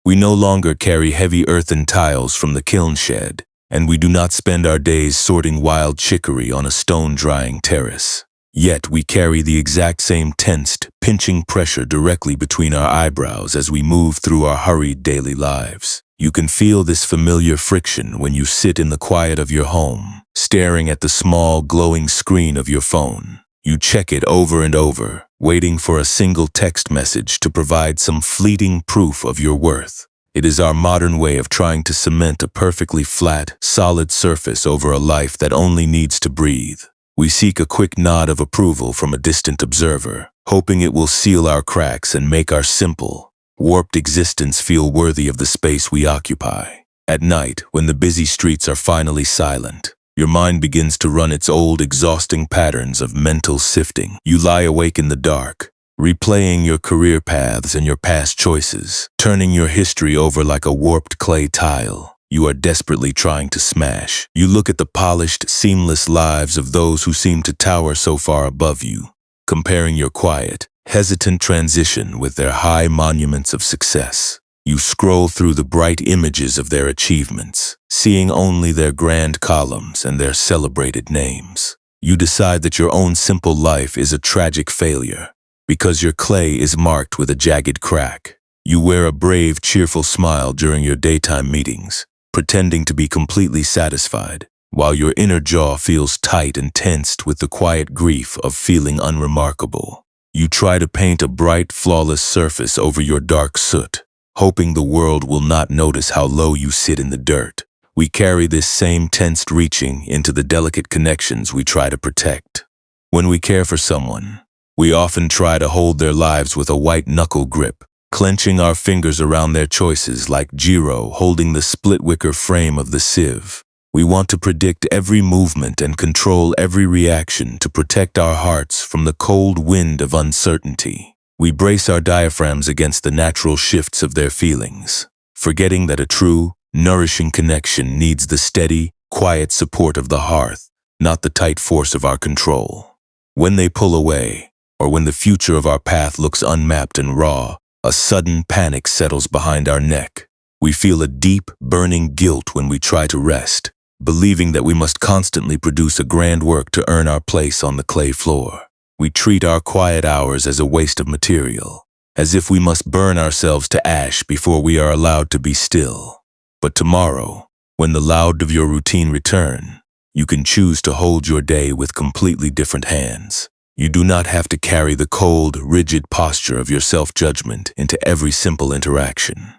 We no longer carry heavy earthen tiles from the kiln shed, and we do not spend our days sorting wild chicory on a stone-drying terrace. Yet we carry the exact same tensed, pinching pressure directly between our eyebrows as we move through our hurried daily lives. You can feel this familiar friction when you sit in the quiet of your home, staring at the small, glowing screen of your phone. You check it over and over, waiting for a single text message to provide some fleeting proof of your worth. It is our modern way of trying to cement a perfectly flat, solid surface over a life that only needs to breathe. We seek a quick nod of approval from a distant observer, hoping it will seal our cracks and make our simple, warped existence feel worthy of the space we occupy. At night, when the busy streets are finally silent, your mind begins to run its old, exhausting patterns of mental sifting. You lie awake in the dark, replaying your career paths and your past choices, turning your history over like a warped clay tile you are desperately trying to smash. You look at the polished, seamless lives of those who seem to tower so far above you, comparing your quiet, hesitant transition with their high monuments of success. You scroll through the bright images of their achievements, seeing only their grand columns and their celebrated names. You decide that your own simple life is a tragic failure, because your clay is marked with a jagged crack. You wear a brave, cheerful smile during your daytime meetings, pretending to be completely satisfied, while your inner jaw feels tight and tensed with the quiet grief of feeling unremarkable. You try to paint a bright, flawless surface over your dark soot, hoping the world will not notice how low you sit in the dirt. We carry this same tensed reaching into the delicate connections we try to protect. When we care for someone, we often try to hold their lives with a white-knuckle grip, clenching our fingers around their choices like Jiro holding the split-wicker frame of the sieve. We want to predict every movement and control every reaction to protect our hearts from the cold wind of uncertainty. We brace our diaphragms against the natural shifts of their feelings, forgetting that a true, nourishing connection needs the steady, quiet support of the hearth, not the tight force of our control. When they pull away, or when the future of our path looks unmapped and raw, a sudden panic settles behind our neck. We feel a deep, burning guilt when we try to rest, believing that we must constantly produce a grand work to earn our place on the clay floor. We treat our quiet hours as a waste of material, as if we must burn ourselves to ash before we are allowed to be still. But tomorrow, when the loud of your routine return, you can choose to hold your day with completely different hands. You do not have to carry the cold, rigid posture of your self-judgment into every simple interaction.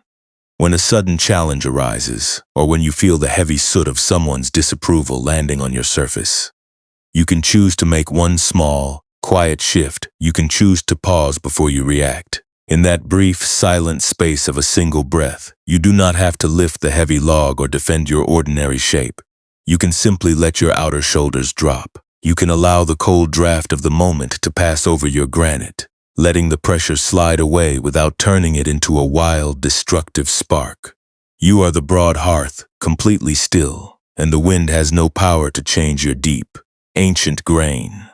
When a sudden challenge arises, or when you feel the heavy soot of someone's disapproval landing on your surface, you can choose to make one small, quiet shift. You can choose to pause before you react. In that brief, silent space of a single breath, you do not have to lift the heavy log or defend your ordinary shape. You can simply let your outer shoulders drop. You can allow the cold draft of the moment to pass over your granite, letting the pressure slide away without turning it into a wild, destructive spark. You are the broad hearth, completely still, and the wind has no power to change your deep, ancient grain.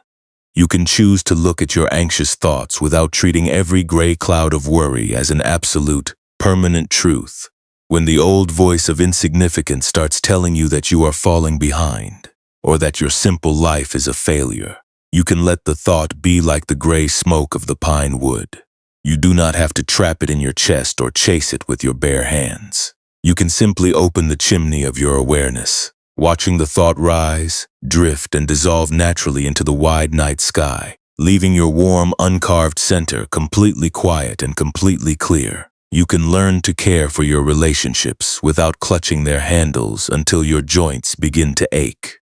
You can choose to look at your anxious thoughts without treating every gray cloud of worry as an absolute, permanent truth. When the old voice of insignificance starts telling you that you are falling behind, or that your simple life is a failure, you can let the thought be like the gray smoke of the pine wood. You do not have to trap it in your chest or chase it with your bare hands. You can simply open the chimney of your awareness, watching the thought rise, drift, and dissolve naturally into the wide night sky, leaving your warm, uncarved center completely quiet and completely clear. You can learn to care for your relationships without clutching their handles until your joints begin to ache.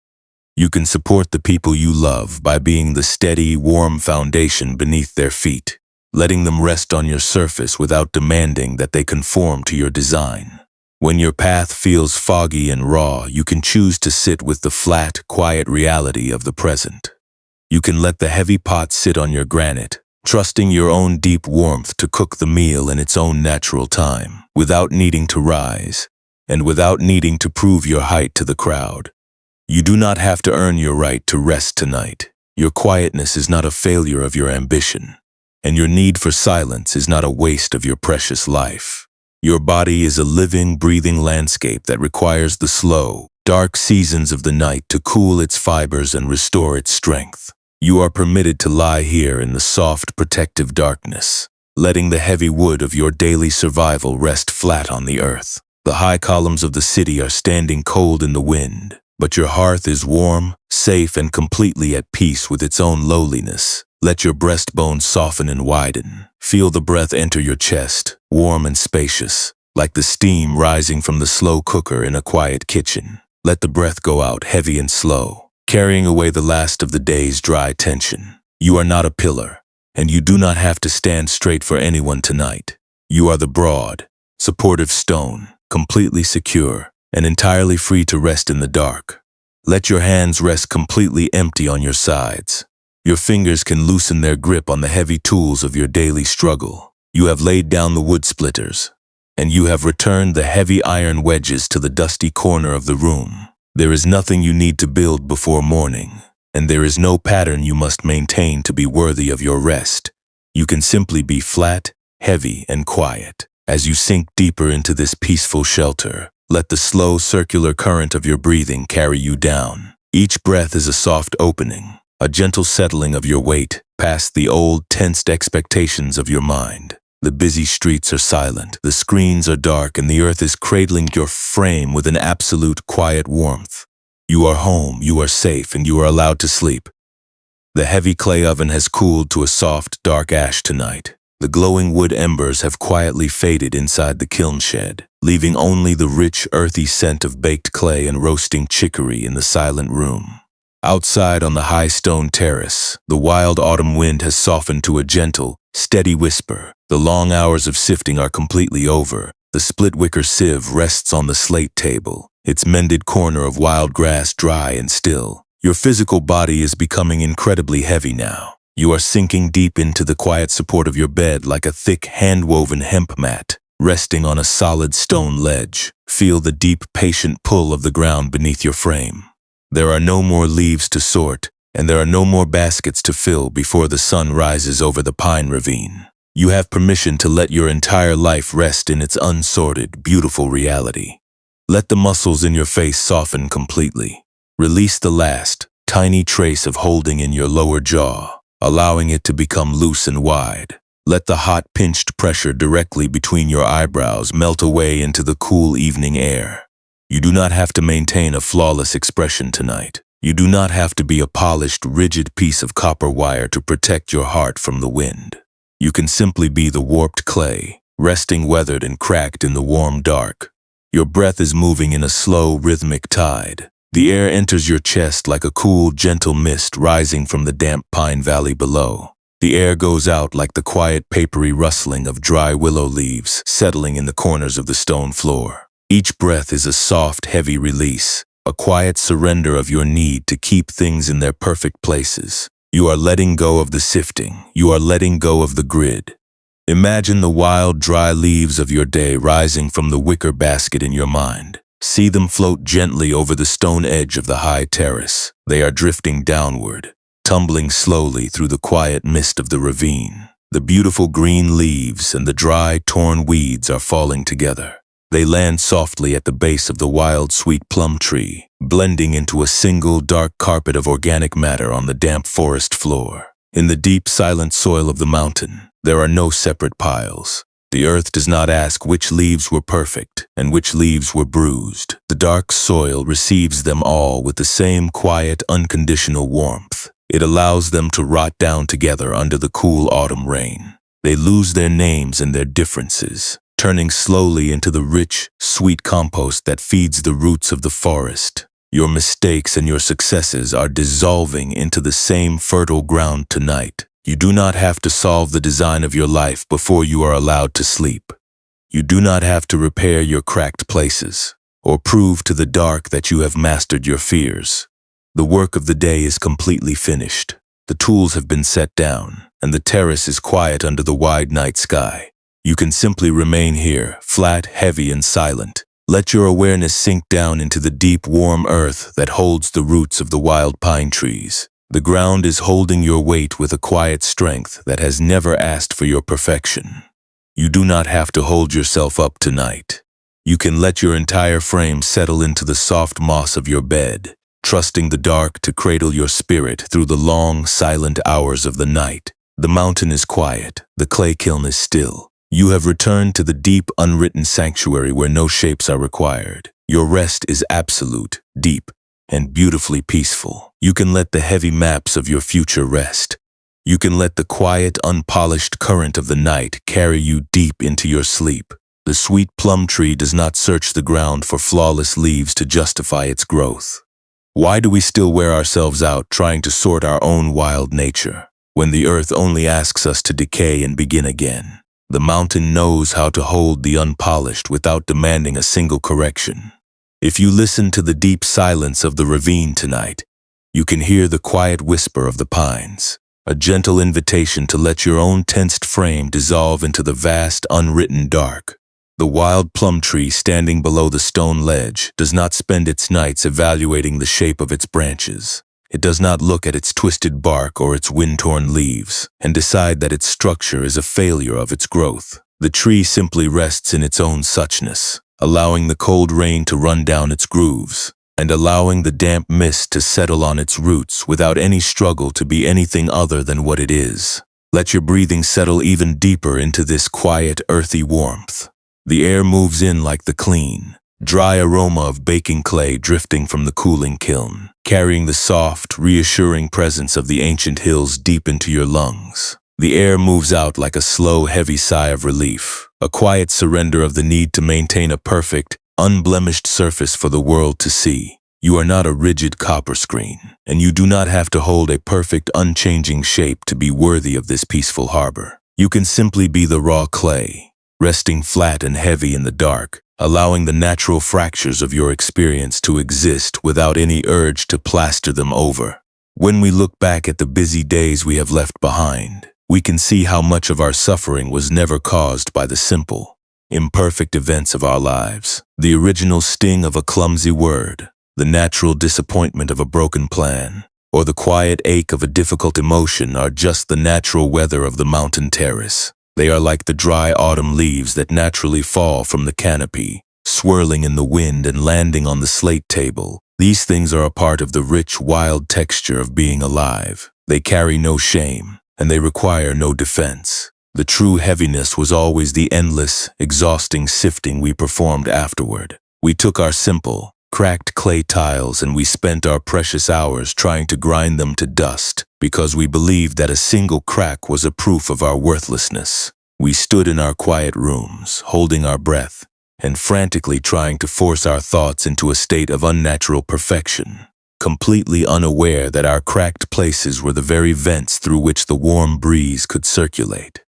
You can support the people you love by being the steady, warm foundation beneath their feet, letting them rest on your surface without demanding that they conform to your design. When your path feels foggy and raw, you can choose to sit with the flat, quiet reality of the present. You can let the heavy pot sit on your granite, trusting your own deep warmth to cook the meal in its own natural time, without needing to rise, and without needing to prove your height to the crowd. You do not have to earn your right to rest tonight. Your quietness is not a failure of your ambition, and your need for silence is not a waste of your precious life. Your body is a living, breathing landscape that requires the slow, dark seasons of the night to cool its fibers and restore its strength. You are permitted to lie here in the soft, protective darkness, letting the heavy wood of your daily survival rest flat on the earth. The high columns of the city are standing cold in the wind, but your hearth is warm, safe, and completely at peace with its own lowliness. Let your breastbone soften and widen. Feel the breath enter your chest, warm and spacious, like the steam rising from the slow cooker in a quiet kitchen. Let the breath go out heavy and slow, carrying away the last of the day's dry tension. You are not a pillar, and you do not have to stand straight for anyone tonight. You are the broad, supportive stone, completely secure and entirely free to rest in the dark. Let your hands rest completely empty on your sides. Your fingers can loosen their grip on the heavy tools of your daily struggle. You have laid down the wood splitters, and you have returned the heavy iron wedges to the dusty corner of the room. There is nothing you need to build before morning, and there is no pattern you must maintain to be worthy of your rest. You can simply be flat, heavy, and quiet. As you sink deeper into this peaceful shelter, let the slow circular current of your breathing carry you down. Each breath is a soft opening, a gentle settling of your weight past the old, tensed expectations of your mind. The busy streets are silent, the screens are dark, and the earth is cradling your frame with an absolute quiet warmth. You are home, you are safe, and you are allowed to sleep. The heavy clay oven has cooled to a soft, dark ash tonight. The glowing wood embers have quietly faded inside the kiln shed, leaving only the rich, earthy scent of baked clay and roasting chicory in the silent room. Outside on the high stone terrace, the wild autumn wind has softened to a gentle, steady whisper. The long hours of sifting are completely over. The split wicker sieve rests on the slate table, its mended corner of wild grass dry and still. Your physical body is becoming incredibly heavy now. You are sinking deep into the quiet support of your bed like a thick, hand-woven hemp mat, resting on a solid stone ledge. Feel the deep, patient pull of the ground beneath your frame. There are no more leaves to sort, and there are no more baskets to fill before the sun rises over the pine ravine. You have permission to let your entire life rest in its unsorted, beautiful reality. Let the muscles in your face soften completely. Release the last, tiny trace of holding in your lower jaw, allowing it to become loose and wide. Let the hot, pinched pressure directly between your eyebrows melt away into the cool evening air. You do not have to maintain a flawless expression tonight. You do not have to be a polished, rigid piece of copper wire to protect your heart from the wind. You can simply be the warped clay, resting weathered and cracked in the warm dark. Your breath is moving in a slow, rhythmic tide. The air enters your chest like a cool, gentle mist rising from the damp pine valley below. The air goes out like the quiet, papery rustling of dry willow leaves settling in the corners of the stone floor. Each breath is a soft, heavy release, a quiet surrender of your need to keep things in their perfect places. You are letting go of the sifting. You are letting go of the grid. Imagine the wild, dry leaves of your day rising from the wicker basket in your mind. See them float gently over the stone edge of the high terrace. They are drifting downward, tumbling slowly through the quiet mist of the ravine. The beautiful green leaves and the dry, torn weeds are falling together. They land softly at the base of the wild, sweet plum tree, blending into a single, dark carpet of organic matter on the damp forest floor. In the deep, silent soil of the mountain, there are no separate piles. The earth does not ask which leaves were perfect and which leaves were bruised. The dark soil receives them all with the same quiet, unconditional warmth. It allows them to rot down together under the cool autumn rain. They lose their names and their differences, turning slowly into the rich, sweet compost that feeds the roots of the forest. Your mistakes and your successes are dissolving into the same fertile ground tonight. You do not have to solve the design of your life before you are allowed to sleep. You do not have to repair your cracked places or prove to the dark that you have mastered your fears. The work of the day is completely finished. The tools have been set down, and the terrace is quiet under the wide night sky. You can simply remain here, flat, heavy, and silent. Let your awareness sink down into the deep, warm earth that holds the roots of the wild pine trees. The ground is holding your weight with a quiet strength that has never asked for your perfection. You do not have to hold yourself up tonight. You can let your entire frame settle into the soft moss of your bed, trusting the dark to cradle your spirit through the long, silent hours of the night. The mountain is quiet. The clay kiln is still. You have returned to the deep, unwritten sanctuary where no shapes are required. Your rest is absolute, deep, and beautifully peaceful. You can let the heavy maps of your future rest. You can let the quiet, unpolished current of the night carry you deep into your sleep. The sweet plum tree does not search the ground for flawless leaves to justify its growth. Why do we still wear ourselves out trying to sort our own wild nature, when the earth only asks us to decay and begin again? The mountain knows how to hold the unpolished without demanding a single correction. If you listen to the deep silence of the ravine tonight, you can hear the quiet whisper of the pines, a gentle invitation to let your own tensed frame dissolve into the vast, unwritten dark. The wild plum tree standing below the stone ledge does not spend its nights evaluating the shape of its branches. It does not look at its twisted bark or its wind-torn leaves and decide that its structure is a failure of its growth. The tree simply rests in its own suchness, allowing the cold rain to run down its grooves, and allowing the damp mist to settle on its roots without any struggle to be anything other than what it is. Let your breathing settle even deeper into this quiet, earthy warmth. The air moves in like the clean, dry aroma of baking clay drifting from the cooling kiln, carrying the soft, reassuring presence of the ancient hills deep into your lungs. The air moves out like a slow, heavy sigh of relief, a quiet surrender of the need to maintain a perfect, unblemished surface for the world to see. You are not a rigid copper screen, and you do not have to hold a perfect, unchanging shape to be worthy of this peaceful harbor. You can simply be the raw clay, resting flat and heavy in the dark, allowing the natural fractures of your experience to exist without any urge to plaster them over. When we look back at the busy days we have left behind, we can see how much of our suffering was never caused by the simple, imperfect events of our lives. The original sting of a clumsy word, the natural disappointment of a broken plan, or the quiet ache of a difficult emotion are just the natural weather of the mountain terrace. They are like the dry autumn leaves that naturally fall from the canopy, swirling in the wind and landing on the slate table. These things are a part of the rich, wild texture of being alive. They carry no shame, and they require no defense. The true heaviness was always the endless, exhausting sifting we performed afterward. We took our simple, cracked clay tiles and we spent our precious hours trying to grind them to dust because we believed that a single crack was a proof of our worthlessness. We stood in our quiet rooms, holding our breath, and frantically trying to force our thoughts into a state of unnatural perfection, completely unaware that our cracked places were the very vents through which the warm breeze could circulate.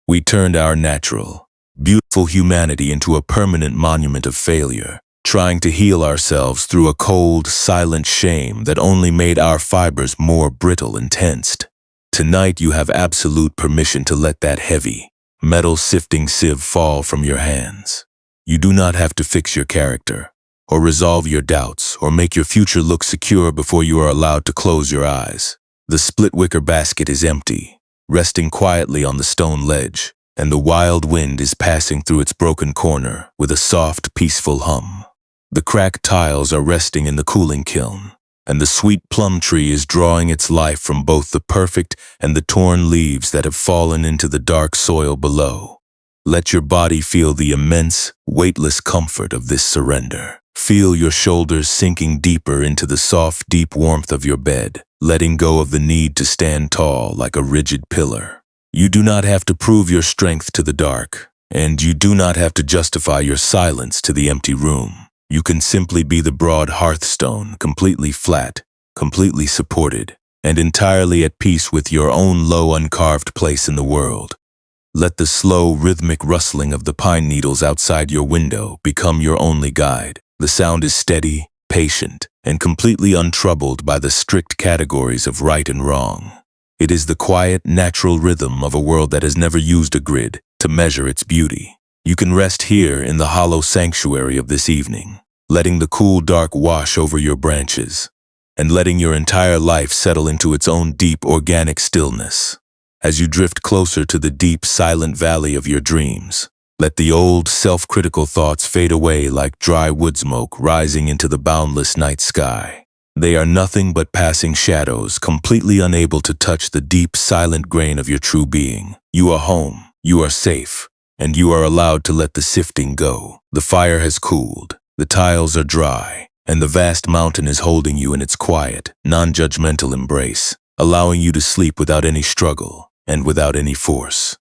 We turned our natural, beautiful humanity into a permanent monument of failure, trying to heal ourselves through a cold, silent shame that only made our fibers more brittle and tensed. Tonight you have absolute permission to let that heavy, metal-sifting sieve fall from your hands. You do not have to fix your character, or resolve your doubts, or make your future look secure before you are allowed to close your eyes. The split wicker basket is empty, resting quietly on the stone ledge, and the wild wind is passing through its broken corner with a soft, peaceful hum. The cracked tiles are resting in the cooling kiln, and the sweet plum tree is drawing its life from both the perfect and the torn leaves that have fallen into the dark soil below. Let your body feel the immense, weightless comfort of this surrender. Feel your shoulders sinking deeper into the soft, deep warmth of your bed, letting go of the need to stand tall like a rigid pillar. You do not have to prove your strength to the dark, and you do not have to justify your silence to the empty room. You can simply be the broad hearthstone, completely flat, completely supported, and entirely at peace with your own low, uncarved place in the world. Let the slow, rhythmic rustling of the pine needles outside your window become your only guide. The sound is steady, patient, and completely untroubled by the strict categories of right and wrong. It is the quiet, natural rhythm of a world that has never used a grid to measure its beauty. You can rest here in the hollow sanctuary of this evening, letting the cool dark wash over your branches, and letting your entire life settle into its own deep, organic stillness. As you drift closer to the deep, silent valley of your dreams, let the old, self-critical thoughts fade away like dry wood smoke rising into the boundless night sky. They are nothing but passing shadows, completely unable to touch the deep, silent grain of your true being. You are home, you are safe, and you are allowed to let the sifting go. The fire has cooled, the tiles are dry, and the vast mountain is holding you in its quiet, non-judgmental embrace, allowing you to sleep without any struggle and without any force.